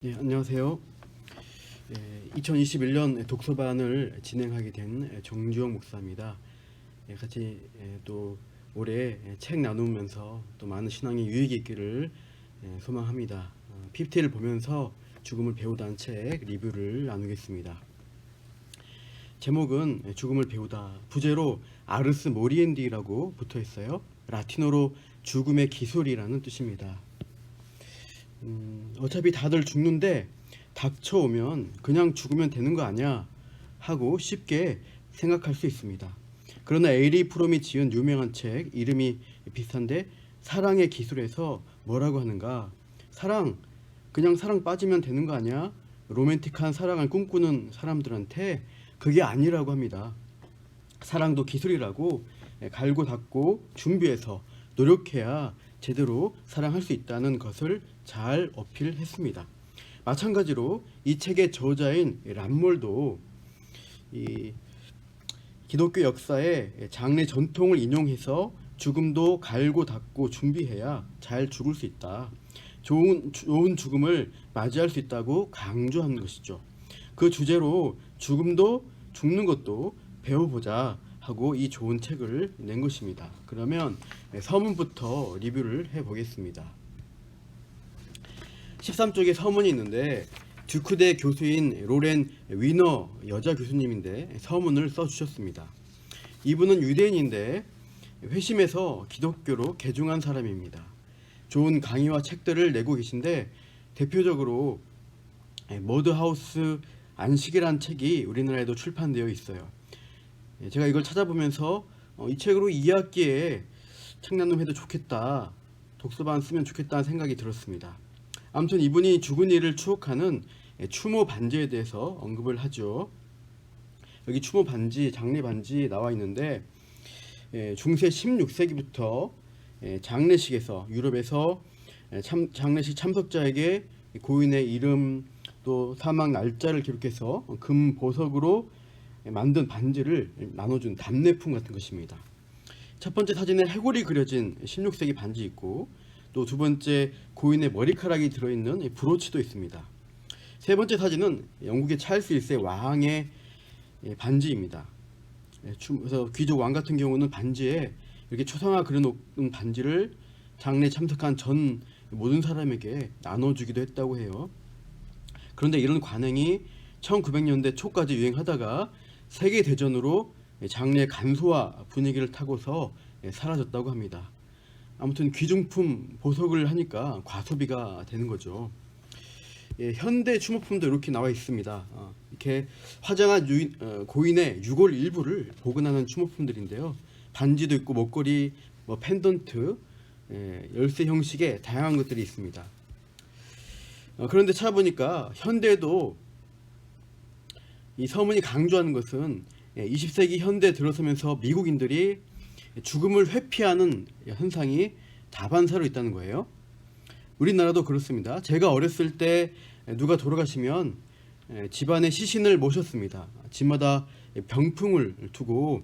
네, 안녕하세요. 2021년 독서반을 진행하게 된 정주영 목사입니다. 같이 또 올해 책 나누면서 또 많은 신앙의 유익이 있기를 소망합니다. PPT를 보면서 죽음을 배우다는 책 리뷰를 나누겠습니다. 제목은 죽음을 배우다, 부제로 아르스 모리엔디라고 붙어 있어요. 라틴어로 죽음의 기술이라는 뜻입니다. 어차피 다들 죽는데 닥쳐오면 그냥 죽으면 되는 거 아니야 하고 쉽게 생각할 수 있습니다. 그러나 에리 프롬이 지은 유명한 책 이름이 비슷한데 사랑의 기술에서 뭐라고 하는가? 그냥 사랑 빠지면 되는 거 아니야? 로맨틱한 사랑을 꿈꾸는 사람들한테 그게 아니라고 합니다. 사랑도 기술이라고 갈고 닦고 준비해서 노력해야 제대로 사랑할 수 있다는 것을 잘 어필했습니다. 마찬가지로 이 책의 저자인 람몰도 이 기독교 역사의 장례 전통을 인용해서 죽음도 갈고 닦고 준비해야 잘 죽을 수 있다. 좋은 죽음을 맞이할 수 있다고 강조하는 것이죠. 그 주제로 죽는 것도 배워보자 하고 이 좋은 책을 낸 것입니다. 그러면 서문부터 리뷰를 해보겠습니다. 13쪽에 서문이 있는데 듀크대 교수인 로렌 위너 여자 교수님인데 서문을 써주셨습니다. 이분은 유대인인데 회심해서 기독교로 개종한 사람입니다. 좋은 강의와 책들을 내고 계신데 대표적으로 머드하우스 안식이라는 책이 우리나라에도 출판되어 있어요. 제가 이걸 찾아보면서 이 책으로 2학기에 책 나눔해도 좋겠다, 독서반 쓰면 좋겠다는 생각이 들었습니다. 아무튼 이분이 죽은 이를 추억하는 추모 반지에 대해서 언급을 하죠. 여기 추모 반지, 장례 반지 나와 있는데 중세 16세기부터 장례식에서 유럽에서 장례식 참석자에게 고인의 이름 또 사망 날짜를 기록해서 금 보석으로 만든 반지를 나눠준 답례품 같은 것입니다. 첫 번째 사진에 해골이 그려진 16세기 반지 있고 또 두 번째 고인의 머리카락이 들어있는 브로치도 있습니다. 세 번째 사진은 영국의 찰스 1세 왕의 반지입니다. 그래서 귀족 왕 같은 경우는 반지에 이렇게 초상화 그려놓은 반지를 장례 참석한 전 모든 사람에게 나눠주기도 했다고 해요. 그런데 이런 관행이 1900년대 초까지 유행하다가 세계대전으로 장례 간소화 분위기를 타고서 사라졌다고 합니다. 아무튼 귀중품 보석을 하니까 과소비가 되는 거죠. 현대 추모품도 이렇게 나와 있습니다. 이렇게 화장한 고인의 유골 일부를 보관하는 추모품들인데요. 반지도 있고 목걸이, 펜던트, 열쇠 형식의 다양한 것들이 있습니다. 그런데 찾아보니까 현대에도 이 서문이 강조하는 것은 20세기 현대에 들어서면서 미국인들이 죽음을 회피하는 현상이 다반사로 있다는 거예요. 우리나라도 그렇습니다. 제가 어렸을 때 누가 돌아가시면 집안에 시신을 모셨습니다. 집마다 병풍을 두고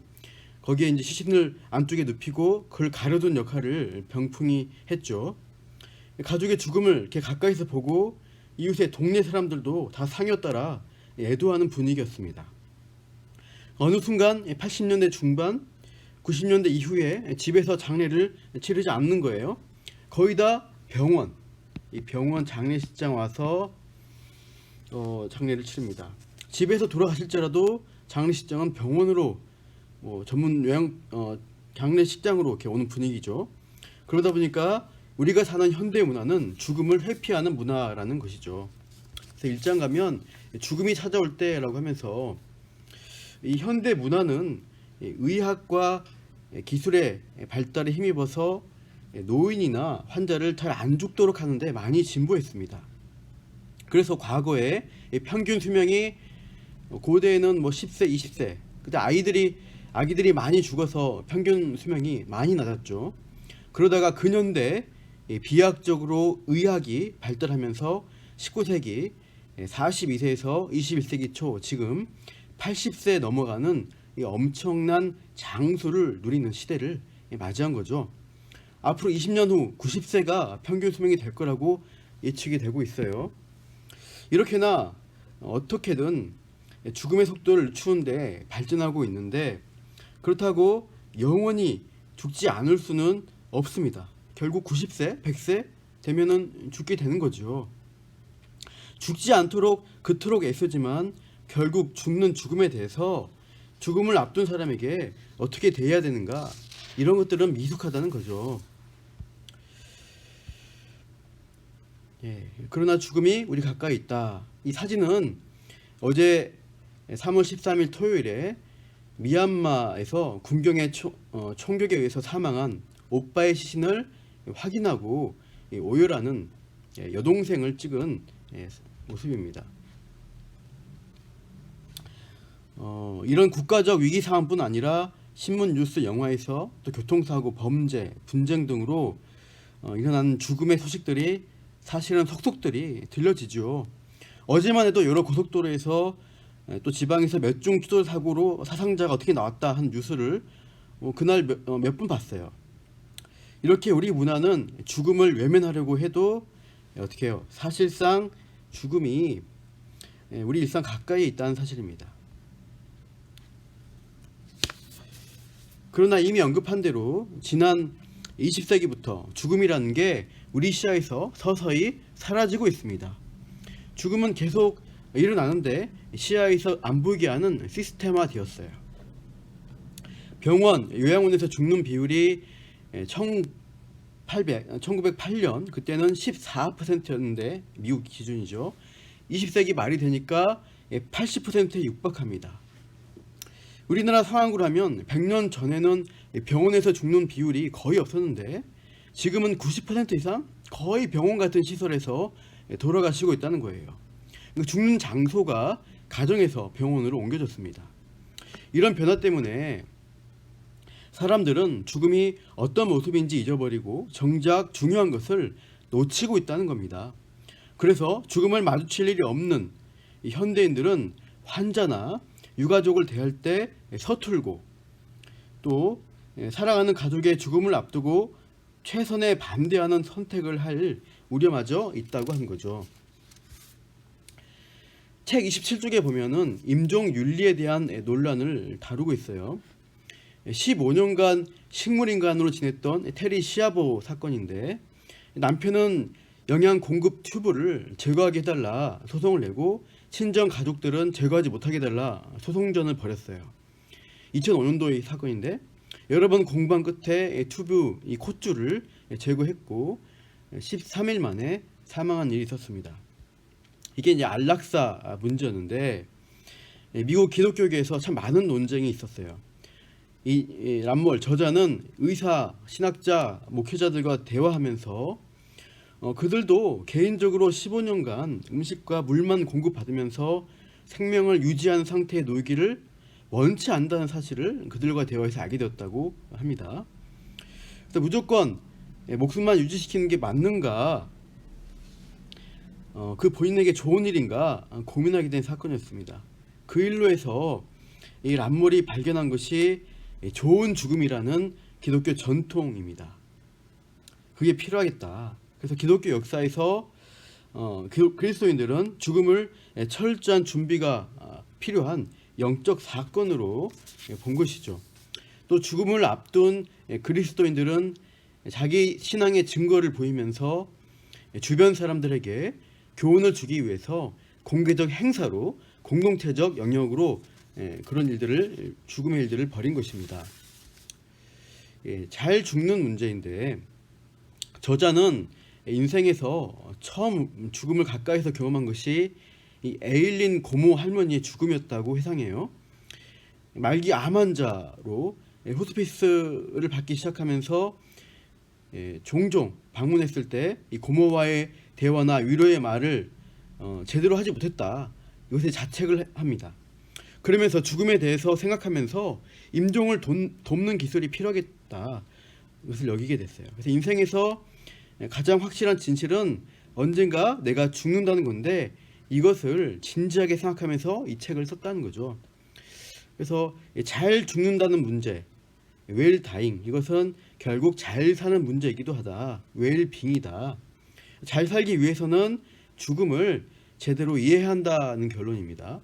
거기에 이제 시신을 안쪽에 눕히고 그걸 가려둔 역할을 병풍이 했죠. 가족의 죽음을 이렇게 가까이서 보고 이웃의 동네 사람들도 다 상여 따라 애도하는 분위기였습니다. 어느 순간 80년대 중반, 90년대 이후에 집에서 장례를 치르지 않는 거예요. 거의 다 이 병원 장례식장 와서 장례를 치릅니다. 집에서 돌아가실지라도 장례식장은 병원으로 전문 장례식장으로 이렇게 오는 분위기죠. 그러다 보니까 우리가 사는 현대 문화는 죽음을 회피하는 문화라는 것이죠. 그래서 일장 가면 죽음이 찾아올 때라고 하면서 이 현대 문화는 의학과 기술의 발달에 힘입어서 노인이나 환자를 잘 안 죽도록 하는데 많이 진보했습니다. 그래서 과거에 평균 수명이 고대에는 10세, 20세, 그때 아기들이 많이 죽어서 평균 수명이 많이 낮았죠. 그러다가 근현대 비약적으로 의학이 발달하면서 19세기 42세에서 21세기 초 지금 80세 넘어가는 엄청난 장수를 누리는 시대를 맞이한 거죠. 앞으로 20년 후 90세가 평균 수명이 될 거라고 예측이 되고 있어요. 이렇게나 어떻게든 죽음의 속도를 늦추는데 발전하고 있는데, 그렇다고 영원히 죽지 않을 수는 없습니다. 결국 90세, 100세 되면은 죽게 되는 거죠. 죽지 않도록 그토록 애쓰지만 결국 죽는 죽음에 대해서 죽음을 앞둔 사람에게 어떻게 대해야 되는가, 이런 것들은 미숙하다는 거죠. 예, 그러나 죽음이 우리 가까이 있다. 이 사진은 어제 3월 13일 토요일에 미얀마에서 군경의 총격에 의해서 사망한 오빠의 시신을 확인하고 오열하는 여동생을 찍은 모습입니다. 이런 국가적 위기 상황뿐 아니라 신문, 뉴스, 영화에서 또 교통사고, 범죄, 분쟁 등으로 일어나는 죽음의 소식들이 사실은 속속들이 들려지죠. 어제만 해도 여러 고속도로에서 또 지방에서 몇 중 추돌 사고로 사상자가 어떻게 나왔다 한 뉴스를 그날 몇 분 봤어요. 이렇게 우리 문화는 죽음을 외면하려고 해도 어떻게 해요? 사실상 죽음이 우리 일상 가까이 있다는 사실입니다. 그러나 이미 언급한 대로 지난 20세기부터 죽음이라는 게 우리 시야에서 서서히 사라지고 있습니다. 죽음은 계속 일어나는데 시야에서 안 보이게 하는 시스템화 되었어요. 병원, 요양원에서 죽는 비율이 1908년 그때는 14%였는데, 미국 기준이죠. 20세기 말이 되니까 80%에 육박합니다. 우리나라 상황으로 하면 100년 전에는 병원에서 죽는 비율이 거의 없었는데 지금은 90% 이상 거의 병원 같은 시설에서 돌아가시고 있다는 거예요. 죽는 장소가 가정에서 병원으로 옮겨졌습니다. 이런 변화 때문에 사람들은 죽음이 어떤 모습인지 잊어버리고 정작 중요한 것을 놓치고 있다는 겁니다. 그래서 죽음을 마주칠 일이 없는 현대인들은 환자나 유가족을 대할 때 서툴고, 또 사랑하는 가족의 죽음을 앞두고 최선의 반대하는 선택을 할 우려마저 있다고 하는 거죠. 책 27쪽에 보면은 임종윤리에 대한 논란을 다루고 있어요. 15년간 식물인간으로 지냈던 테리 시아보 사건인데, 남편은 영양 공급 튜브를 제거하게 해달라 소송을 내고 친정 가족들은 제거하지 못하게 해달라 소송전을 벌였어요. 2005년도의 사건인데 여러 번 공방 끝에 튜브 이 콧줄을 제거했고 13일 만에 사망한 일이 있었습니다. 이게 이제 안락사 문제였는데 미국 기독교계에서 참 많은 논쟁이 있었어요. 이 람몰 저자는 의사, 신학자, 목회자들과 대화하면서 그들도 개인적으로 15년간 음식과 물만 공급받으면서 생명을 유지하는 상태에 놓이기를 원치 않는다는 사실을 그들과 대화해서 알게 되었다고 합니다. 그래서 무조건 목숨만 유지시키는 게 맞는가, 그 본인에게 좋은 일인가 고민하게 된 사건이었습니다. 그 일로 해서 이 람몰이 발견한 것이 좋은 죽음이라는 기독교 전통입니다. 그게 필요하겠다. 그래서 기독교 역사에서 그리스도인들은 죽음을 철저한 준비가 필요한 영적 사건으로 본 것이죠. 또 죽음을 앞둔 그리스도인들은 자기 신앙의 증거를 보이면서 주변 사람들에게 교훈을 주기 위해서 공개적 행사로 공동체적 영역으로 그런 일들을, 죽음의 일들을 벌인 것입니다. 잘 죽는 문제인데 저자는 인생에서 처음 죽음을 가까이서 경험한 것이 이 에일린 고모 할머니의 죽음이었다고 회상해요. 말기 암 환자로 호스피스를 받기 시작하면서 종종 방문했을 때 이 고모와의 대화나 위로의 말을 제대로 하지 못했다, 이것에 자책을 합니다. 그러면서 죽음에 대해서 생각하면서 임종을 돕는 기술이 필요하겠다, 이것을 여기게 됐어요. 그래서 인생에서 가장 확실한 진실은 언젠가 내가 죽는다는 건데 이것을 진지하게 생각하면서 이 책을 썼다는 거죠. 그래서 잘 죽는다는 문제, 웰 다잉, 이것은 결국 잘 사는 문제이기도 하다, 웰 빙이다. 잘 살기 위해서는 죽음을 제대로 이해해야 한다는 결론입니다.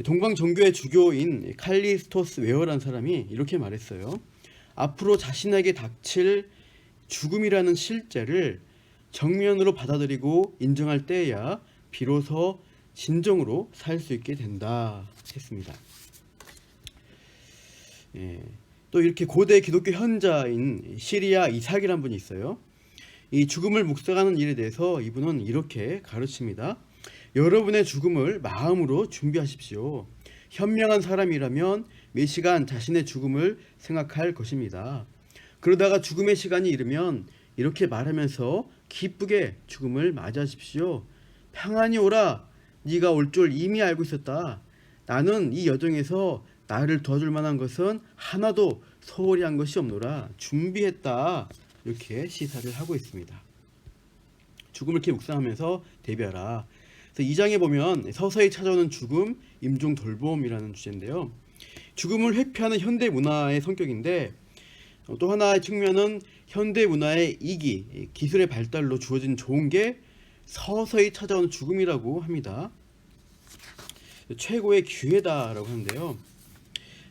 동방 종교의 주교인 칼리스토스 웨어라는 사람이 이렇게 말했어요. 앞으로 자신에게 닥칠 죽음이라는 실제를 정면으로 받아들이고 인정할 때에야 비로소 진정으로 살 수 있게 된다 했습니다. 또 이렇게 고대 기독교 현자인 시리아 이삭이라는 분이 있어요. 이 죽음을 묵상하는 일에 대해서 이분은 이렇게 가르칩니다. 여러분의 죽음을 마음으로 준비하십시오. 현명한 사람이라면 매 시간 자신의 죽음을 생각할 것입니다. 그러다가 죽음의 시간이 이르면 이렇게 말하면서 기쁘게 죽음을 맞이하십시오. 평안히 오라. 네가 올 줄 이미 알고 있었다. 나는 이 여정에서 나를 도와줄 만한 것은 하나도 소홀히 한 것이 없노라. 준비했다. 이렇게 시사를 하고 있습니다. 죽음을 이렇게 묵상하면서 대비하라. 그래서 2장에 보면 서서히 찾아오는 죽음, 임종 돌봄이라는 주제인데요. 죽음을 회피하는 현대 문화의 성격인데 또 하나의 측면은 현대 문화의 이기, 기술의 발달로 주어진 좋은 게 서서히 찾아오는 죽음이라고 합니다. 최고의 기회다라고 하는데요.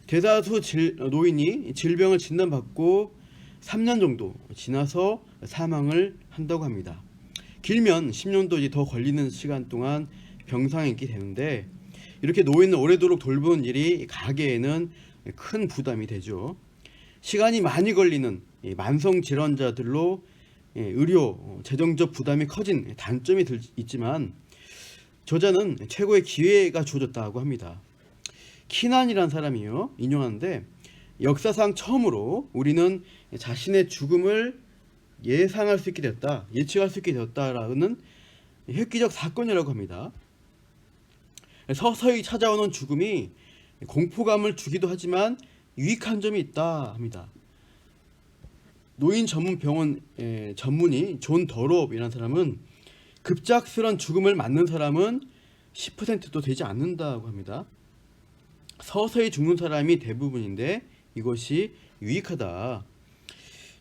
대다수 노인이 질병을 진단받고 3년 정도 지나서 사망을 한다고 합니다. 길면 10년도 더 걸리는 시간 동안 병상에 있게 되는데 이렇게 노인을 오래도록 돌보는 일이 가게에는 큰 부담이 되죠. 시간이 많이 걸리는 만성 질환자들로 의료 재정적 부담이 커진 단점이 있지만 저자는 최고의 기회가 주어졌다고 합니다. 키난이라는 사람이요 인용하는데 역사상 처음으로 우리는 자신의 죽음을 예상할 수 있게 되었다, 예측할 수 있게 되었다라는 획기적 사건이라고 합니다. 서서히 찾아오는 죽음이 공포감을 주기도 하지만 유익한 점이 있다 합니다. 노인 전문 병원 전문의 존 더롭이라는 사람은 급작스런 죽음을 맞는 사람은 10%도 되지 않는다고 합니다. 서서히 죽는 사람이 대부분인데 이것이 유익하다.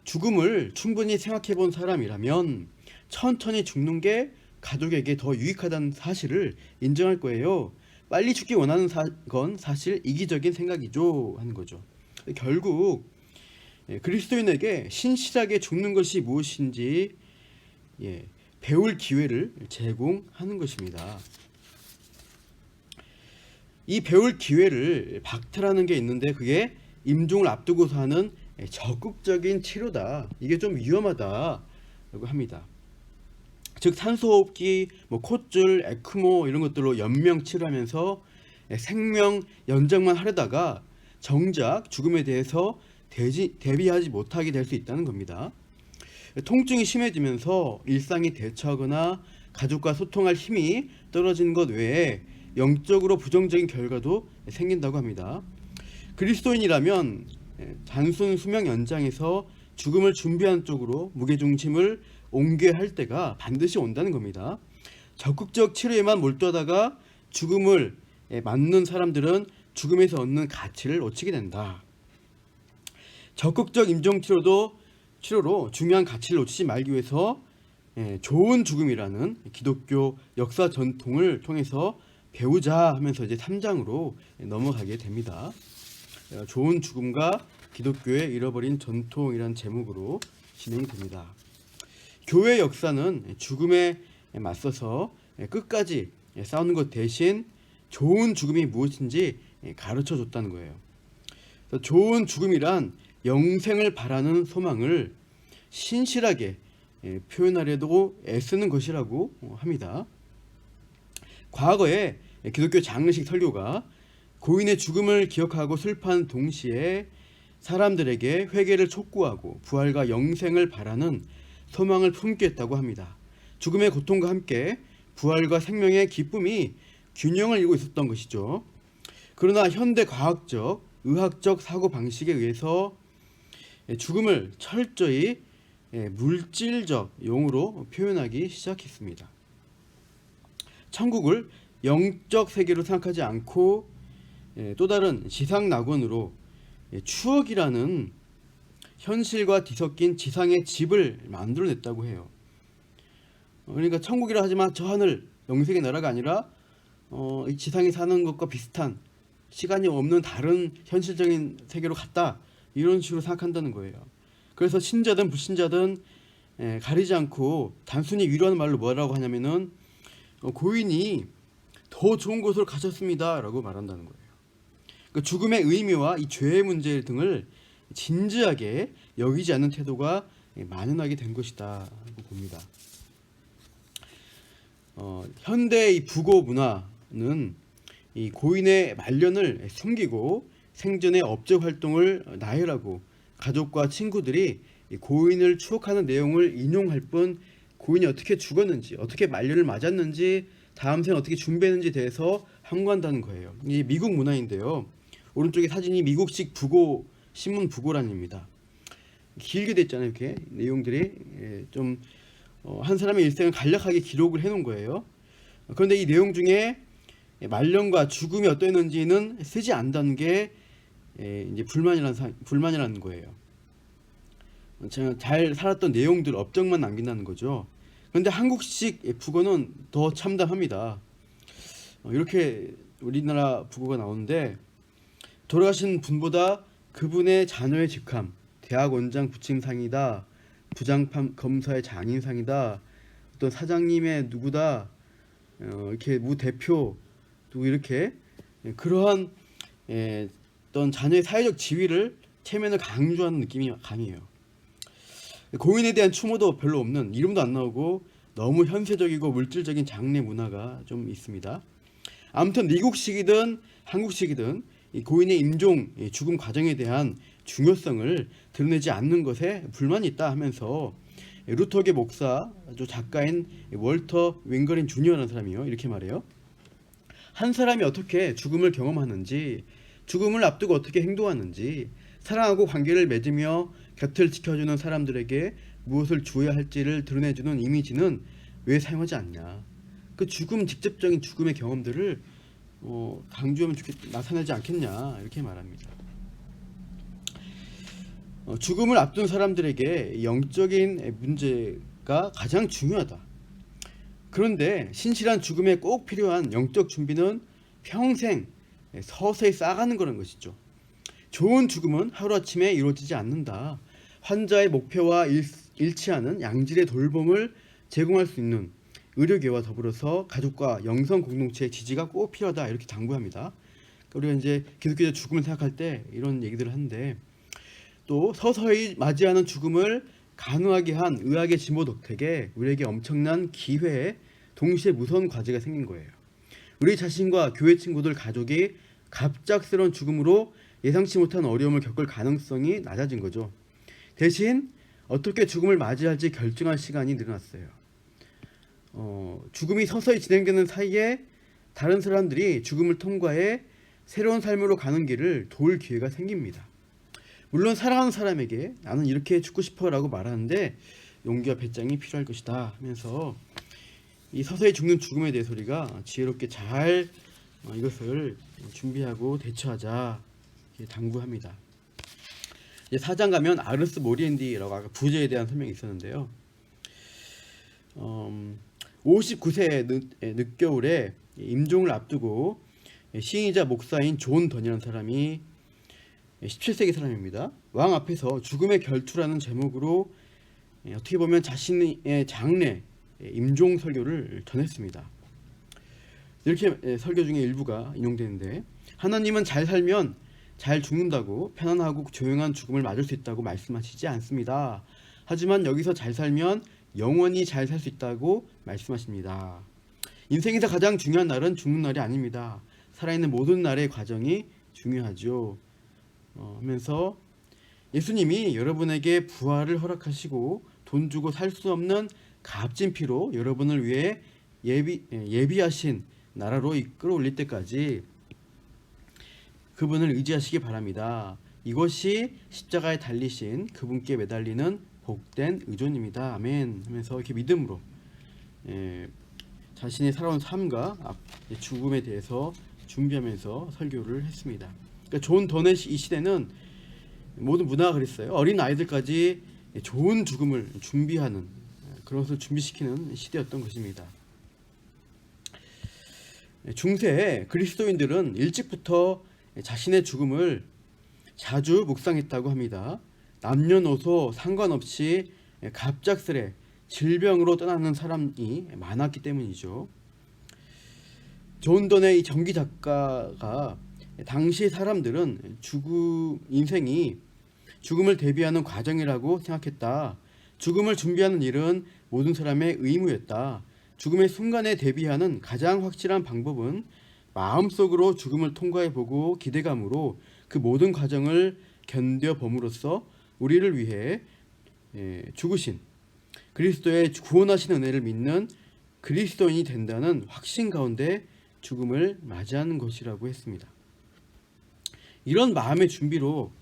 죽음을 충분히 생각해 본 사람이라면 천천히 죽는 게 가족에게 더 유익하다는 사실을 인정할 거예요. 빨리 죽기 원하는 건 사실 이기적인 생각이죠 하는 거죠. 결국 그리스도인에게 신실하게 죽는 것이 무엇인지 배울 기회를 제공하는 것입니다. 이 배울 기회를 박탈하는 게 있는데 그게 임종을 앞두고서 하는 적극적인 치료다. 이게 좀 위험하다라고 합니다. 즉 산소호흡기, 콧줄, 에크모 이런 것들로 연명 치료하면서 생명 연장만 하려다가 정작 죽음에 대해서 대비하지 못하게 될 수 있다는 겁니다. 통증이 심해지면서 일상이 대처하거나 가족과 소통할 힘이 떨어지는 것 외에 영적으로 부정적인 결과도 생긴다고 합니다. 그리스도인이라면 단순 수명 연장에서 죽음을 준비하는 쪽으로 무게중심을 옮겨야 할 때가 반드시 온다는 겁니다. 적극적 치료에만 몰두하다가 죽음을 맞는 사람들은 죽음에서 얻는 가치를 놓치게 된다. 적극적 임종 치료로 중요한 가치를 놓치지 말기 위해서 좋은 죽음이라는 기독교 역사 전통을 통해서 배우자 하면서 이제 3장으로 넘어가게 됩니다. 좋은 죽음과 기독교의 잃어버린 전통이라는 제목으로 진행이 됩니다. 교회 역사는 죽음에 맞서서 끝까지 싸우는 것 대신 좋은 죽음이 무엇인지 가르쳐 줬다는 거예요. 좋은 죽음이란 영생을 바라는 소망을 신실하게 표현하려고 애쓰는 것이라고 합니다. 과거에 기독교 장례식 설교가 고인의 죽음을 기억하고 슬퍼하는 동시에 사람들에게 회개를 촉구하고 부활과 영생을 바라는 소망을 품게 했다고 합니다. 죽음의 고통과 함께 부활과 생명의 기쁨이 균형을 이루고 있었던 것이죠. 그러나 현대 과학적, 의학적 사고 방식에 의해서 죽음을 철저히 물질적 용어로 표현하기 시작했습니다. 천국을 영적 세계로 생각하지 않고 또 다른 지상 낙원으로 추억이라는 현실과 뒤섞인 지상의 집을 만들어냈다고 해요. 그러니까 천국이라 하지만 저 하늘 영생의 나라가 아니라 이 지상에 사는 것과 비슷한 시간이 없는 다른 현실적인 세계로 갔다, 이런 식으로 생각한다는 거예요. 그래서 신자든 불신자든 가리지 않고 단순히 위로하는 말로 뭐라고 하냐면은 고인이 더 좋은 곳으로 가셨습니다 라고 말한다는 거예요. 그러니까 죽음의 의미와 이 죄의 문제 등을 진지하게 여기지 않는 태도가 만연하게 된 것이다 라고 봅니다. 현대의 부고 문화는 이 고인의 말년을 숨기고 생전의 업적 활동을 나열하고 가족과 친구들이 고인을 추억하는 내용을 인용할 뿐 고인이 어떻게 죽었는지, 어떻게 말년을 맞았는지, 다음 생 어떻게 준비했는지에 대해서 함구한다는 거예요. 이 미국 문화인데요. 오른쪽에 사진이 미국식 부고, 신문 부고란입니다. 길게 됐잖아요. 이렇게 내용들이 좀 한 사람의 일생을 간략하게 기록을 해놓은 거예요. 그런데 이 내용 중에 말년과 죽음이 어떠했는지는 쓰지 않는다는 게 이제 불만이라는 거예요. 제가 잘 살았던 내용들, 업적만 남긴다는 거죠. 그런데 한국식 부고는 더 참담합니다. 이렇게 우리나라 부고가 나오는데, 돌아가신 분보다 그분의 자녀의 직함, 대학 원장 부칭상이다, 부장판 검사의 장인상이다, 어떤 사장님의 누구다, 이렇게 무 대표 또 이렇게 그러한 어떤 자녀의 사회적 지위를 체면을 강조하는 느낌이 강해요. 고인에 대한 추모도 별로 없는, 이름도 안 나오고 너무 현세적이고 물질적인 장례 문화가 좀 있습니다. 아무튼 미국식이든 한국식이든 이 고인의 임종, 죽음 과정에 대한 중요성을 드러내지 않는 것에 불만이 있다 하면서 루터계 목사, 작가인 월터 윙거린 주니어라는 사람이요, 이렇게 말해요. 한 사람이 어떻게 죽음을 경험하는지, 죽음을 앞두고 어떻게 행동하는지, 사랑하고 관계를 맺으며 곁을 지켜주는 사람들에게 무엇을 주어야 할지를 드러내주는 이미지는 왜 사용하지 않냐. 그 죽음, 직접적인 죽음의 경험들을 강조하면 나타나지 않겠냐, 이렇게 말합니다. 죽음을 앞둔 사람들에게 영적인 문제가 가장 중요하다. 그런데 신실한 죽음에 꼭 필요한 영적 준비는 평생 서서히 쌓아가는 거라는 것이죠. 좋은 죽음은 하루아침에 이루어지지 않는다. 환자의 목표와 일치하는 양질의 돌봄을 제공할 수 있는 의료계와 더불어서 가족과 영성 공동체의 지지가 꼭 필요하다, 이렇게 당부합니다. 우리가 이제 기독교적 죽음을 생각할 때 이런 얘기들을 하는데, 또 서서히 맞이하는 죽음을 가능하게 한 의학의 진보 덕택에 우리에게 엄청난 기회에 동시에 무서운 과제가 생긴 거예요. 우리 자신과 교회 친구들, 가족이 갑작스러운 죽음으로 예상치 못한 어려움을 겪을 가능성이 낮아진 거죠. 대신 어떻게 죽음을 맞이할지 결정할 시간이 늘어났어요. 죽음이 서서히 진행되는 사이에 다른 사람들이 죽음을 통과해 새로운 삶으로 가는 길을 도울 기회가 생깁니다. 물론 사랑하는 사람에게 나는 이렇게 죽고 싶어 라고 말하는데 용기와 배짱이 필요할 것이다 하면서 이 서서히 죽는 죽음에 대해서 우리가 지혜롭게 잘 이것을 준비하고 대처하자, 이렇게 당부합니다. 이제 4장 가면 아르스 모리엔디라고 아까 부제에 대한 설명이 있었는데요. 59세의 늦겨울에 임종을 앞두고 시인이자 목사인 존 던이라는 사람이 17세기 사람입니다. 왕 앞에서 죽음의 결투라는 제목으로 어떻게 보면 자신의 장례, 임종 설교를 전했습니다. 이렇게 설교 중에 일부가 인용되는데, 하나님은 잘 살면 잘 죽는다고 편안하고 조용한 죽음을 맞을 수 있다고 말씀하시지 않습니다. 하지만 여기서 잘 살면 영원히 잘 살 수 있다고 말씀하십니다. 인생에서 가장 중요한 날은 죽는 날이 아닙니다. 살아있는 모든 날의 과정이 중요하죠. 하면서 예수님이 여러분에게 부활을 허락하시고 돈 주고 살 수 없는 값진 피로 여러분을 위해 예비하신 나라로 이끌어 올릴 때까지 그분을 의지하시기 바랍니다. 이것이 십자가에 달리신 그분께 매달리는 복된 의존입니다. 아멘 하면서 이렇게 믿음으로 자신의 살아온 삶과 죽음에 대해서 준비하면서 설교를 했습니다. 그러니까 존 더넷 이 시대는 모든 문화가 그랬어요. 어린 아이들까지 좋은 죽음을 준비하는, 그런 것을 준비시키는 시대였던 것입니다. 중세 그리스도인들은 일찍부터 자신의 죽음을 자주 묵상했다고 합니다. 남녀노소 상관없이 갑작스레 질병으로 떠나는 사람이 많았기 때문이죠. 존 don의 이 전기 작가가 당시 사람들은 인생이 죽음을 대비하는 과정이라고 생각했다. 죽음을 준비하는 일은 모든 사람의 의무였다. 죽음의 순간에 대비하는 가장 확실한 방법은 마음속으로 죽음을 통과해보고 기대감으로 그 모든 과정을 견뎌봄으로써 우리를 위해 죽으신 그리스도의 구원하신 은혜를 믿는 그리스도인이 된다는 확신 가운데 죽음을 맞이하는 것이라고 했습니다. 이런 마음의 준비로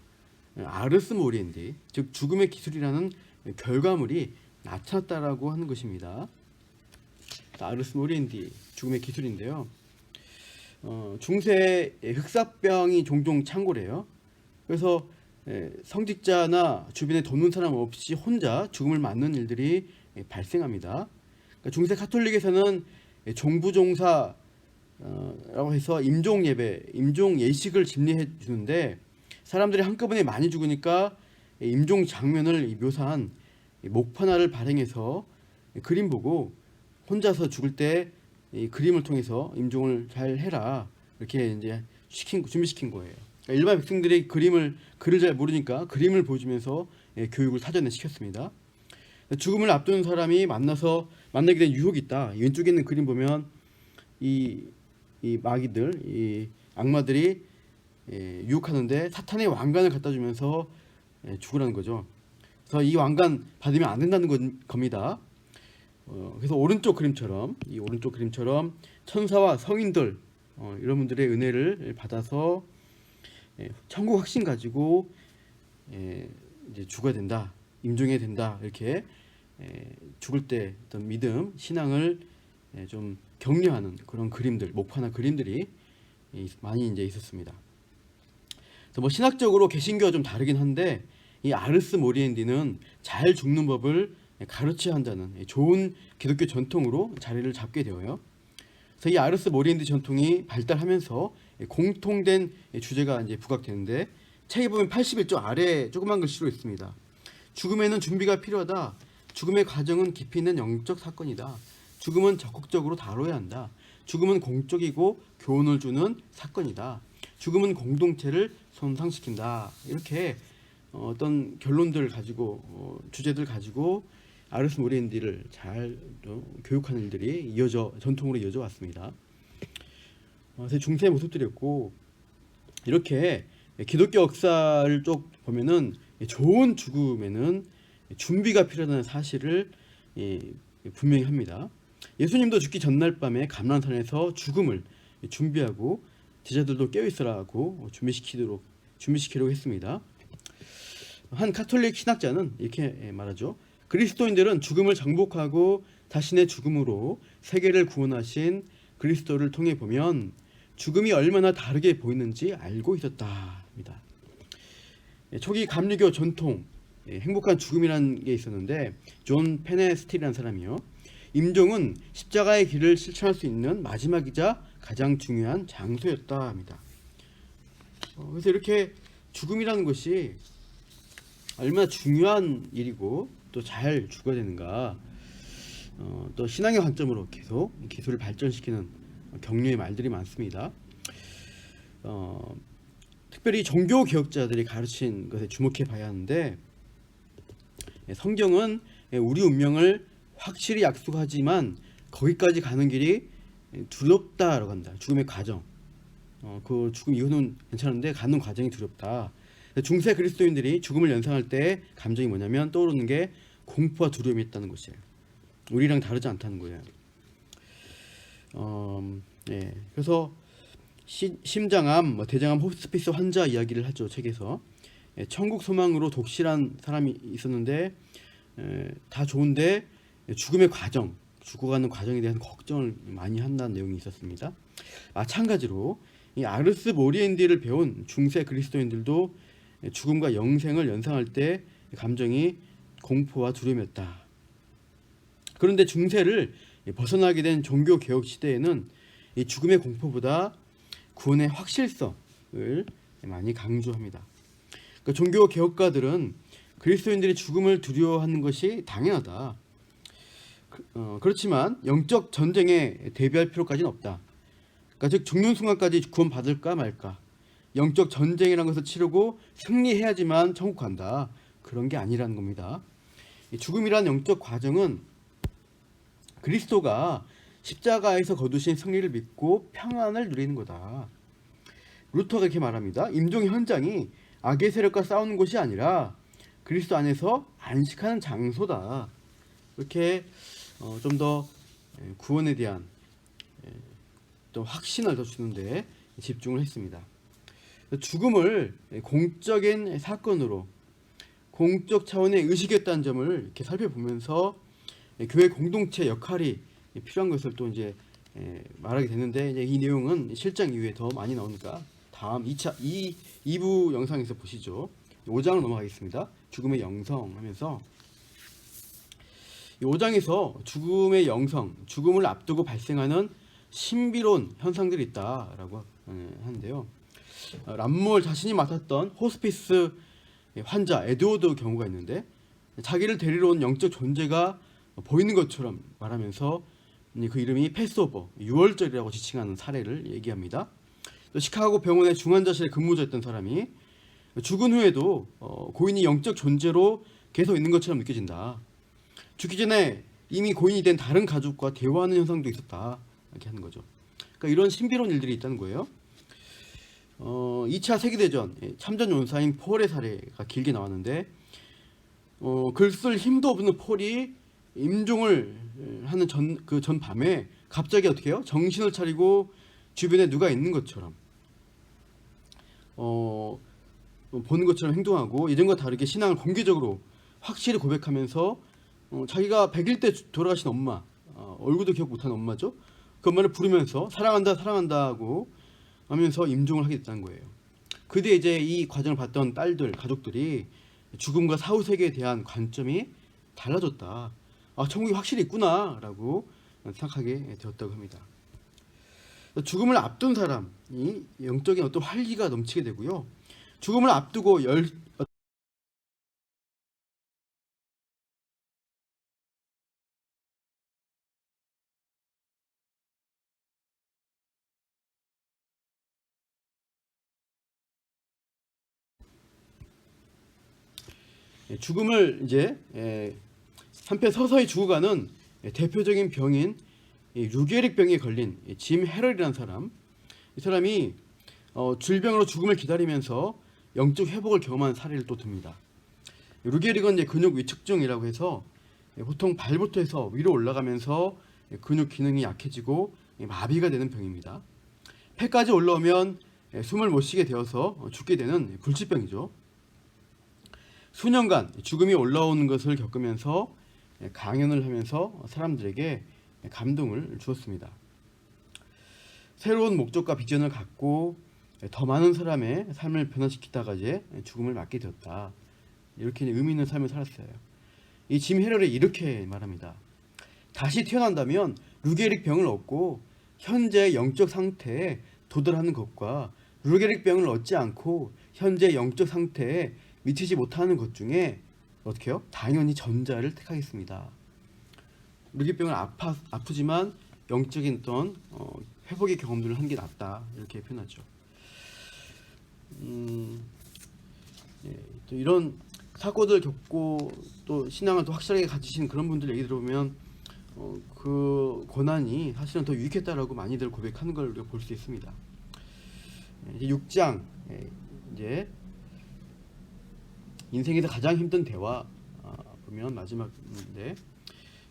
아르스 모리엔디, 즉 죽음의 기술이라는 결과물이 나타났다라고 하는 것입니다. 아르스 모리엔디, 죽음의 기술인데요. 중세 흑사병이 종종 창궐해요. 그래서 성직자나 주변에 돕는 사람 없이 혼자 죽음을 맞는 일들이 발생합니다. 그러니까 중세 카톨릭에서는 종부종사 라고 해서 임종 예배, 임종 예식을 집례해 주는데 사람들이 한꺼번에 많이 죽으니까 임종 장면을 묘사한 목판화를 발행해서 그림 보고 혼자서 죽을 때 이 그림을 통해서 임종을 잘 해라 이렇게 이제 준비시킨 거예요. 그러니까 일반 백성들이 글을 잘 모르니까 그림을 보여주면서 교육을 사전에 시켰습니다. 죽음을 앞두는 사람이 만나게 된 유혹이 있다. 왼쪽에 있는 그림 보면 이 마귀들, 이 악마들이 유혹하는데 사탄의 왕관을 갖다 주면서 죽으라는 거죠. 그래서 이 왕관 받으면 안 된다는 겁니다. 그래서 오른쪽 그림처럼 천사와 성인들 이런 분들의 은혜를 받아서 천국 확신 가지고 이제 죽어야 된다, 임종해야 된다 이렇게 죽을 때 어떤 믿음, 신앙을 좀 격려하는 그런 그림들, 목판화 그림들이 많이 이제 있었습니다. 그래서 뭐 신학적으로 개신교와 좀 다르긴 한데 이 아르스 모리엔디는 잘 죽는 법을 가르쳐야 한다는 좋은 기독교 전통으로 자리를 잡게 되어요. 그래서 이 아르스 모리엔디 전통이 발달하면서 공통된 주제가 이제 부각되는데 책에 보면 81쪽 아래 조그만 글씨로 있습니다. 죽음에는 준비가 필요하다. 죽음의 과정은 깊이 있는 영적 사건이다. 죽음은 적극적으로 다뤄야 한다. 죽음은 공적이고 교훈을 주는 사건이다. 죽음은 공동체를 손상시킨다. 이렇게 어떤 결론들을 가지고 주제들 가지고 아르스 모리엔디를 잘 교육하는 일들이 전통으로 이어져 왔습니다. 그래서 중세의 모습들이었고 이렇게 기독교 역사를 쭉 보면은 좋은 죽음에는 준비가 필요하다는 사실을 분명히 합니다. 예수님도 죽기 전날 밤에 감람산에서 죽음을 준비하고 제자들도 깨어있으라고 준비시키려고 했습니다. 한 카톨릭 신학자는 이렇게 말하죠. 그리스도인들은 죽음을 정복하고 자신의 죽음으로 세계를 구원하신 그리스도를 통해 보면 죽음이 얼마나 다르게 보이는지 알고 있었답니다. 초기 감리교 전통 행복한 죽음이라는 게 있었는데 존 페네스틸이라는 사람이요. 임종은 십자가의 길을 실천할 수 있는 마지막이자 가장 중요한 장소였다 합니다. 그래서 이렇게 죽음이라는 것이 얼마나 중요한 일이고 또 잘 죽어야 되는가, 또 신앙의 관점으로 계속 기술을 발전시키는 격려의 말들이 많습니다. 특별히 종교 개혁자들이 가르친 것에 주목해 봐야 하는데 성경은 우리 운명을 확실히 약속하지만 거기까지 가는 길이 두렵다라고 한다. 죽음의 과정. 그 죽음 이후는 괜찮은데 가는 과정이 두렵다. 중세 그리스도인들이 죽음을 연상할 때 감정이 뭐냐면 떠오르는 게 공포와 두려움이 있다는 것이에요. 우리랑 다르지 않다는 거예요. 그래서 심장암, 대장암, 호스피스 환자 이야기를 하죠. 책에서 천국 소망으로 독실한 사람이 있었는데 다 좋은데 죽음의 과정, 죽어가는 과정에 대한 걱정을 많이 한다는 내용이 있었습니다. 마찬가지로 이 아르스 모리엔디를 배운 중세 그리스도인들도 죽음과 영생을 연상할 때 감정이 공포와 두려움이었다. 그런데 중세를 벗어나게 된 종교 개혁 시대에는 이 죽음의 공포보다 구원의 확실성을 많이 강조합니다. 그러니까 종교 개혁가들은 그리스도인들이 죽음을 두려워하는 것이 당연하다. 그렇지만 영적 전쟁에 대비할 필요까지는 없다. 그러니까 즉 죽는 순간까지 구원받을까 말까, 영적 전쟁이라는 것을 치르고 승리해야지만 천국 간다, 그런 게 아니라는 겁니다. 죽음이란 영적 과정은 그리스도가 십자가에서 거두신 승리를 믿고 평안을 누리는 거다. 루터가 이렇게 말합니다. 임종의 현장이 악의 세력과 싸우는 곳이 아니라 그리스도 안에서 안식하는 장소다. 이렇게 좀 더 구원에 대한 또 확신을 더 주는데 집중을 했습니다. 죽음을 공적인 사건으로 공적 차원의 의식이었다는 점을 이렇게 살펴보면서 교회 공동체 역할이 필요한 것을 또 이제 말하게 되는데, 이제 이 내용은 실장 이후에 더 많이 나오니까 다음 2부 영상에서 보시죠. 5장으로 넘어가겠습니다. 죽음의 영성 하면서 이 5장에서 죽음의 영성, 죽음을 앞두고 발생하는 신비로운 현상들이 있다라고 하는데요. 람몰 자신이 맡았던 호스피스 환자 에드워드 경우가 있는데, 자기를 데리러 온 영적 존재가 보이는 것처럼 말하면서 그 이름이 패스오버, 유월절이라고 지칭하는 사례를 얘기합니다. 또 시카고 병원의 중환자실에 근무자였던 사람이 죽은 후에도 고인이 영적 존재로 계속 있는 것처럼 느껴진다. 죽기 전에 이미 고인이 된 다른 가족과 대화하는 현상도 있었다, 이렇게 하는 거죠. 그러니까 이런 신비로운 일들이 있다는 거예요. 2차 세계대전 참전 용사인 폴의 사례가 길게 나왔는데, 글 쓸 힘도 없는 폴이 임종을 하는 전 밤에 갑자기 어떻게 해요? 정신을 차리고 주변에 누가 있는 것처럼 보는 것처럼 행동하고, 예전과 다르게 신앙을 공개적으로 확실히 고백하면서 자기가 100일 때 돌아가신 엄마, 얼굴도 기억 못하는 엄마죠. 그 엄마를 부르면서 사랑한다 사랑한다 하고 하면서 임종을 하게 됐다는 거예요. 그 뒤에 이제 이 과정을 봤던 딸들, 가족들이 죽음과 사후세계에 대한 관점이 달라졌다. 아, 천국이 확실히 있구나 라고 생각하게 되었다고 합니다. 죽음을 앞둔 사람이 영적인 어떤 활기가 넘치게 되고요. 죽음을 앞두고 죽음을 이제 한편 서서히 죽어가는 대표적인 병인 루게릭 병에 걸린 짐 헤럴이라는 사람, 이 사람이 질병으로 죽음을 기다리면서 영적 회복을 경험한 사례를 또 듭니다. 루게릭은 이제 근육 위축증이라고 해서 보통 발부터 해서 위로 올라가면서 근육 기능이 약해지고 마비가 되는 병입니다. 폐까지 올라오면 숨을 못 쉬게 되어서 죽게 되는 불치병이죠. 수년간 죽음이 올라오는 것을 겪으면서 강연을 하면서 사람들에게 감동을 주었습니다. 새로운 목적과 비전을 갖고 더 많은 사람의 삶을 변화시키다가 이제 죽음을 맞게 되었다. 이렇게 의미 있는 삶을 살았어요. 이 짐 헤럴이 이렇게 말합니다. 다시 태어난다면 루게릭 병을 얻고 현재 영적 상태에 도달하는 것과 루게릭 병을 얻지 않고 현재 영적 상태에 미치지 못하는 것 중에 어떻게 해요? 당연히 전자를 택하겠습니다. 루게릭병은 아프지만 영적인 어떤 회복의 경험들을 한 게 낫다, 이렇게 표현하죠. 또 이런 사고들 겪고 또 신앙을 더 확실하게 가지신 그런 분들 얘기 들어보면 그 고난이 사실은 더 유익했다라고 많이들 고백하는 걸 우리가 볼 수 있습니다. 이제 6장 이제 인생에서 가장 힘든 대화 보면 마지막인데,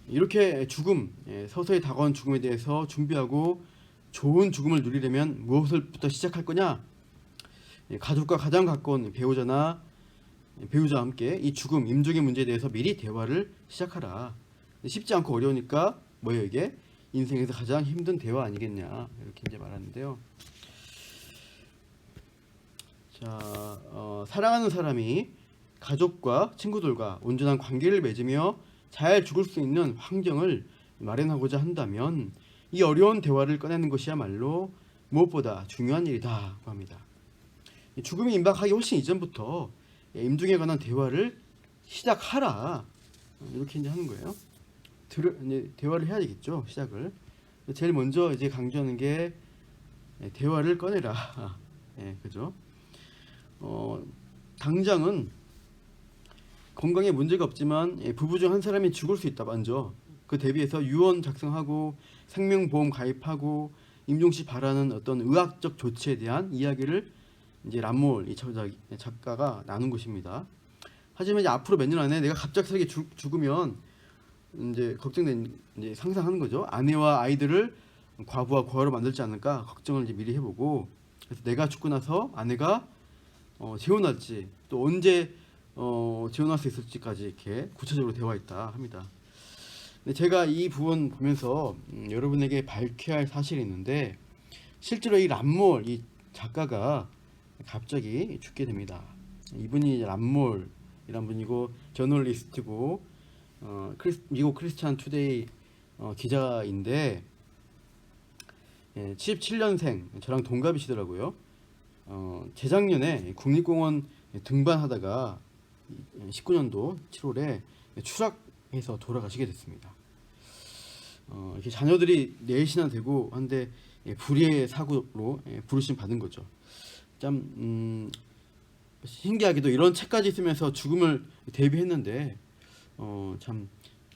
이렇게 죽음, 서서히 다가온 죽음에 대해서 준비하고 좋은 죽음을 누리려면 무엇을부터 시작할 거냐? 가족과 가장 가까운 배우자와 함께 이 죽음, 임종의 문제에 대해서 미리 대화를 시작하라. 쉽지 않고 어려우니까 뭐예요 이게? 인생에서 가장 힘든 대화 아니겠냐, 이렇게 이제 말하는데요. 자, 사랑하는 사람이 가족과 친구들과 온전한 관계를 맺으며 잘 죽을 수 있는 환경을 마련하고자 한다면 이 어려운 대화를 꺼내는 것이야말로 무엇보다 중요한 일이다고 합니다. 죽음이 임박하기 훨씬 이전부터 임종에 관한 대화를 시작하라, 이렇게 이제 하는 거예요. 이제 대화를 해야 되겠죠, 시작을. 제일 먼저 이제 강조하는 게 대화를 꺼내라. 그죠? 당장은 건강에 문제가 없지만 부부 중 한 사람이 죽을 수 있다. 먼저 그 대비해서 유언 작성하고 생명보험 가입하고 임종 시 바라는 어떤 의학적 조치에 대한 이야기를 이제 람몰 이 작가가 나눈 것입니다. 하지만 이제 앞으로 몇 년 안에 내가 갑작스럽게 죽으면 이제 걱정된, 이제 상상하는 거죠. 아내와 아이들을 과부와 고아로 만들지 않을까 걱정을 이제 미리 해보고, 그래서 내가 죽고 나서 아내가 재혼할지 또 언제 재혼할 수 있을지까지 이렇게 구체적으로 되어 있다 합니다. 근데 제가 이 부분 보면서 여러분에게 밝혀야 할 사실이 있는데, 실제로 이 람몰 이 작가가 갑자기 죽게 됩니다. 이분이 람몰이란 분이고 저널리스트고 미국 크리스찬 투데이 기자인데 77년생, 저랑 동갑이시더라고요. 재작년에 국립공원 등반하다가 19년도 7월에 추락해서 돌아가시게 됐습니다. 이렇게 자녀들이 넷이나 되고 한데 불의의 사고로 부르심 받은 거죠. 참 신기하게도 이런 책까지 쓰면서 죽음을 대비했는데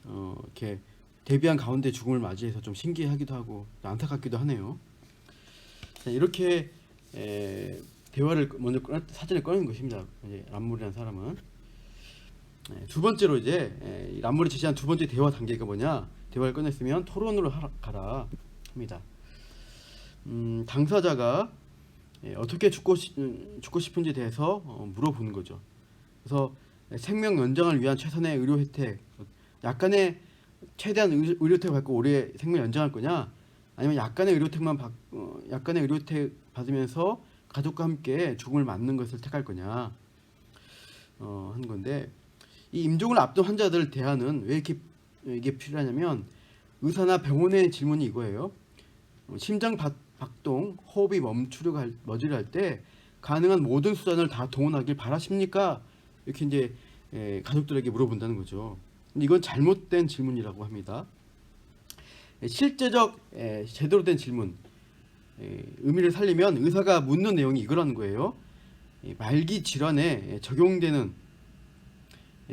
이렇게 대비한 가운데 죽음을 맞이해서 좀 신기하기도 하고 안타깝기도 하네요. 이렇게 대화를 먼저 사진을 꺼내는 것입니다. 람몰이라는 사람은. 두 번째로 이제 람몰이 제시한 두 번째 대화 단계가 뭐냐? 대화를 꺼냈으면 토론으로 가라 합니다. 당사자가 어떻게 죽고 싶은지에 대해서 물어보는 거죠. 그래서 생명 연장을 위한 최선의 의료 혜택, 약간의 최대한 의료 혜택을 받고 오래 생명 연장할 거냐, 아니면 약간의 의료 혜택 받으면서 가족과 함께 죽음을 맞는 것을 택할 거냐 하는 건데, 이 임종을 앞둔 환자들 대하는 왜 이렇게 이게 필요하냐면, 의사나 병원의 질문이 이거예요. 심장 박동, 호흡이 멈추려 할 때 가능한 모든 수단을 다 동원하길 바라십니까? 이렇게 이제 가족들에게 물어본다는 거죠. 근데 이건 잘못된 질문이라고 합니다. 실제적 제대로 된 질문, 의미를 살리면 의사가 묻는 내용이 이거라는 거예요. 말기 질환에 적용되는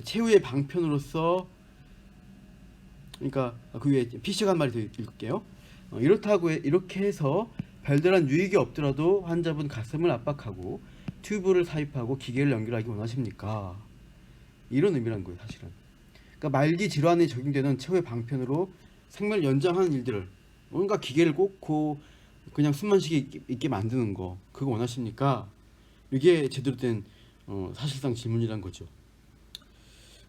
최후의 방편으로서, 그러니까 그 위에 PC가 한 마리 더 읽을게요. 이렇게 해서 별다른 유익이 없더라도 환자분 가슴을 압박하고 튜브를 삽입하고 기계를 연결하기 원하십니까? 이런 의미라는 거예요, 사실은. 그러니까 말기 질환에 적용되는 최후의 방편으로 생명을 연장하는 일들을, 뭔가 기계를 꽂고 그냥 숨만 쉬게 있게 만드는 거, 그거 원하십니까? 이게 제대로 된 사실상 질문이란 거죠.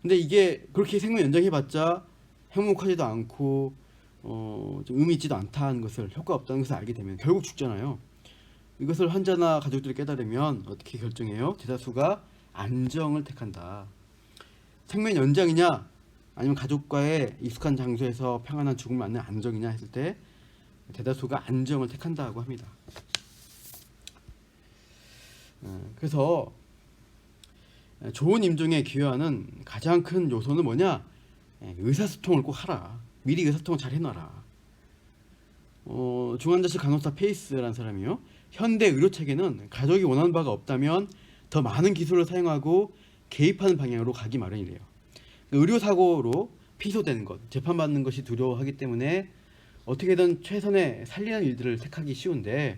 근데 이게 그렇게 생명 연장해봤자 행복하지도 않고 좀 의미 있지도 않다는 것을, 효과 없다는 것을 알게 되면 결국 죽잖아요. 이것을 환자나 가족들이 깨달으면 어떻게 결정해요? 대다수가 안정을 택한다. 생명 연장이냐 아니면 가족과의 익숙한 장소에서 평안한 죽음을 맞는 안정이냐 했을 때 대다수가 안정을 택한다고 합니다. 그래서 좋은 임종에 기여하는 가장 큰 요소는 뭐냐? 의사소통을 꼭 하라. 미리 의사소통을 잘 해놔라. 중환자실 간호사 페이스라는 사람이요, 현대 의료 체계는 가족이 원하는 바가 없다면 더 많은 기술을 사용하고 개입하는 방향으로 가기 마련이래요. 의료 사고로 피소되는 것, 재판받는 것이 두려워하기 때문에 어떻게든 최선의 살리는 일들을 택하기 쉬운데,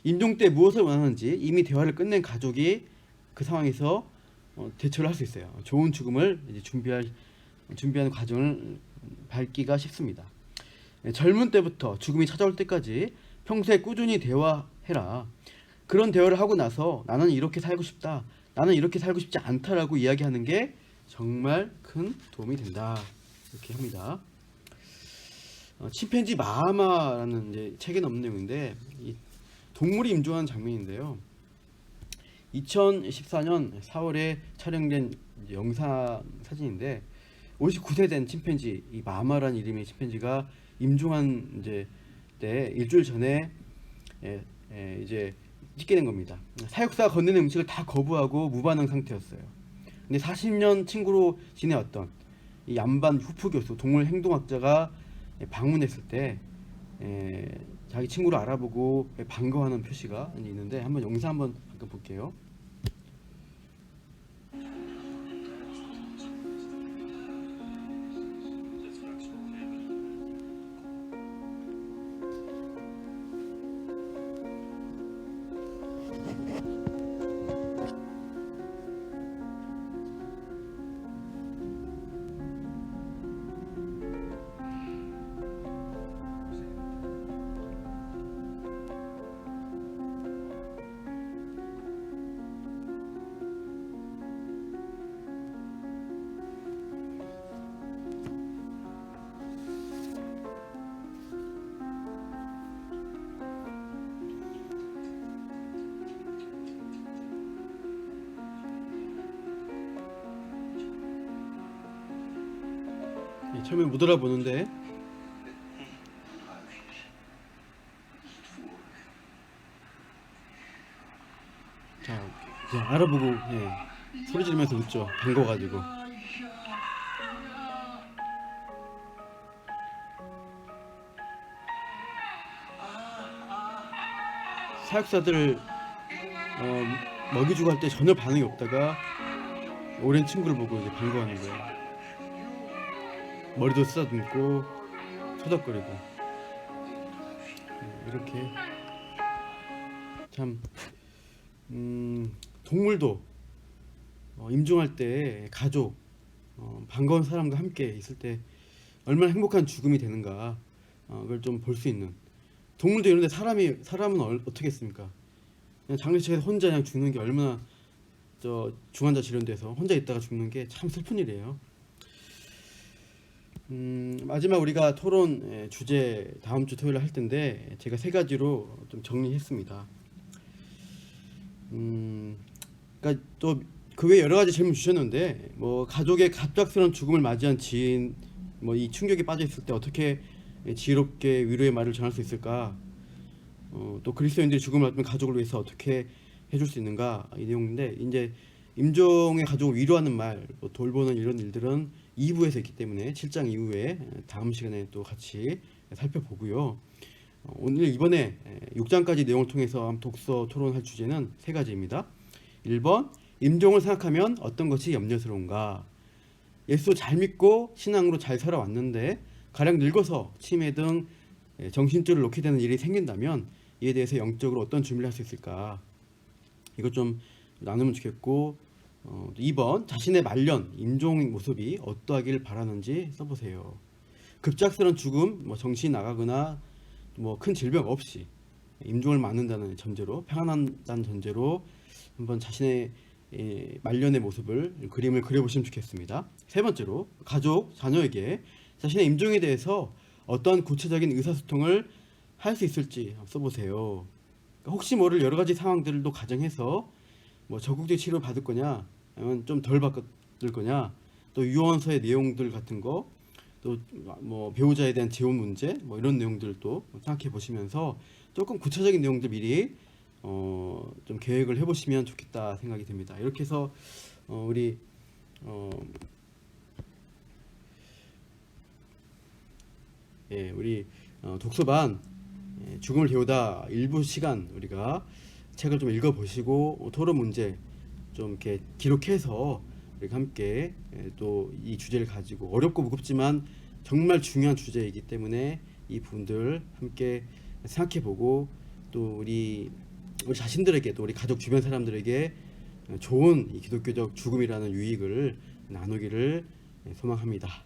임종 때 무엇을 원하는지 이미 대화를 끝낸 가족이 그 상황에서 대처를 할 수 있어요. 좋은 죽음을 이제 준비하는 과정을 밟기가 쉽습니다. 젊은 때부터 죽음이 찾아올 때까지 평소에 꾸준히 대화해라. 그런 대화를 하고 나서 나는 이렇게 살고 싶다, 나는 이렇게 살고 싶지 않다라고 이야기하는 게 정말 큰 도움이 된다, 이렇게 합니다. 침팬지 마하마라는 이제 책에 나온 내용인데, 이 동물이 임종하는 장면인데요. 2014년 4월에 촬영된 영상 사진인데, 59세 된 침팬지, 이 마하마라는 이름의 침팬지가 임종한 때 일주일 전에 이제 찍게 된 겁니다. 사육사가 건네는 음식을 다 거부하고 무반응 상태였어요. 근데 40년 친구로 지내왔던 이 얀반 후프 교수, 동물 행동학자가 방문했을 때 자기 친구를 알아보고 반가워하는 표시가 있는데, 한번 영상 한번 잠깐 볼게요. 처음에 못 알아보는데, 자 이제 알아보고 소리 지르면서 웃죠. 반가워가지고. 사육사들 먹이 주고 할 때 전혀 반응이 없다가 오랜 친구를 보고 이제 반가워하는 거예요. 머리도 쓰다듬고 토닥거리고. 이렇게 참 동물도 임종할 때 가족, 반가운 사람과 함께 있을 때 얼마나 행복한 죽음이 되는가, 그걸 좀 볼 수 있는. 동물도 이런데 사람은 어떻게 했습니까? 그냥 장례식에서 혼자 그냥 죽는 게 얼마나, 중환자 질환돼서 혼자 있다가 죽는 게 참 슬픈 일이에요. 마지막 우리가 토론 주제 다음 주 토요일에 할 텐데, 제가 3가지로 좀 정리했습니다. 그러니까 또 그 외에 여러 가지 질문 주셨는데, 뭐 가족의 갑작스러운 죽음을 맞이한 지인, 뭐 이 충격에 빠져 있을 때 어떻게 지혜롭게 위로의 말을 전할 수 있을까? 또 그리스도인들이 죽음을 맞으면 가족을 위해서 어떻게 해줄 수 있는가, 이 내용인데, 이제 임종의 가족을 위로하는 말, 뭐 돌보는 이런 일들은 2부에서 있기 때문에 7장 이후에 다음 시간에 또 같이 살펴보고요. 오늘 이번에 6장까지 내용을 통해서 독서 토론할 주제는 3가지입니다. 1번, 임종을 생각하면 어떤 것이 염려스러운가? 예수 잘 믿고 신앙으로 잘 살아왔는데 가령 늙어서 치매 등 정신줄을 놓게 되는 일이 생긴다면 이에 대해서 영적으로 어떤 준비를 할 수 있을까? 이거 좀 나누면 좋겠고, 2번, 자신의 말년, 임종 모습이 어떠하길 바라는지 써보세요. 급작스러운 죽음, 뭐 정신이 나가거나 뭐 큰 질병 없이 임종을 맞는다는 전제로, 평안한다는 전제로 한번 자신의 말년의 모습을, 그림을 그려보시면 좋겠습니다. 3번째로, 가족, 자녀에게 자신의 임종에 대해서 어떤 구체적인 의사소통을 할 수 있을지 써보세요. 혹시 모를 여러 가지 상황들도 가정해서 뭐 적극적 치료 받을 거냐, 아니면 좀 덜 받을 거냐, 또 유언서의 내용들 같은 거, 또 뭐 배우자에 대한 재혼 문제, 뭐 이런 내용들도 생각해 보시면서 조금 구체적인 내용들 미리 좀 계획을 해보시면 좋겠다 생각이 듭니다. 이렇게 해서 우리 독서반 죽음을 배우다 일부 시간 우리가 책을 좀 읽어보시고 토론 문제 좀 이렇게 기록해서 우리가 함께 또 이 주제를 가지고, 어렵고 무겁지만 정말 중요한 주제이기 때문에 이 부분들 함께 생각해보고, 또 우리 자신들에게, 또 우리 가족 주변 사람들에게 좋은 이 기독교적 죽음이라는 유익을 나누기를 소망합니다.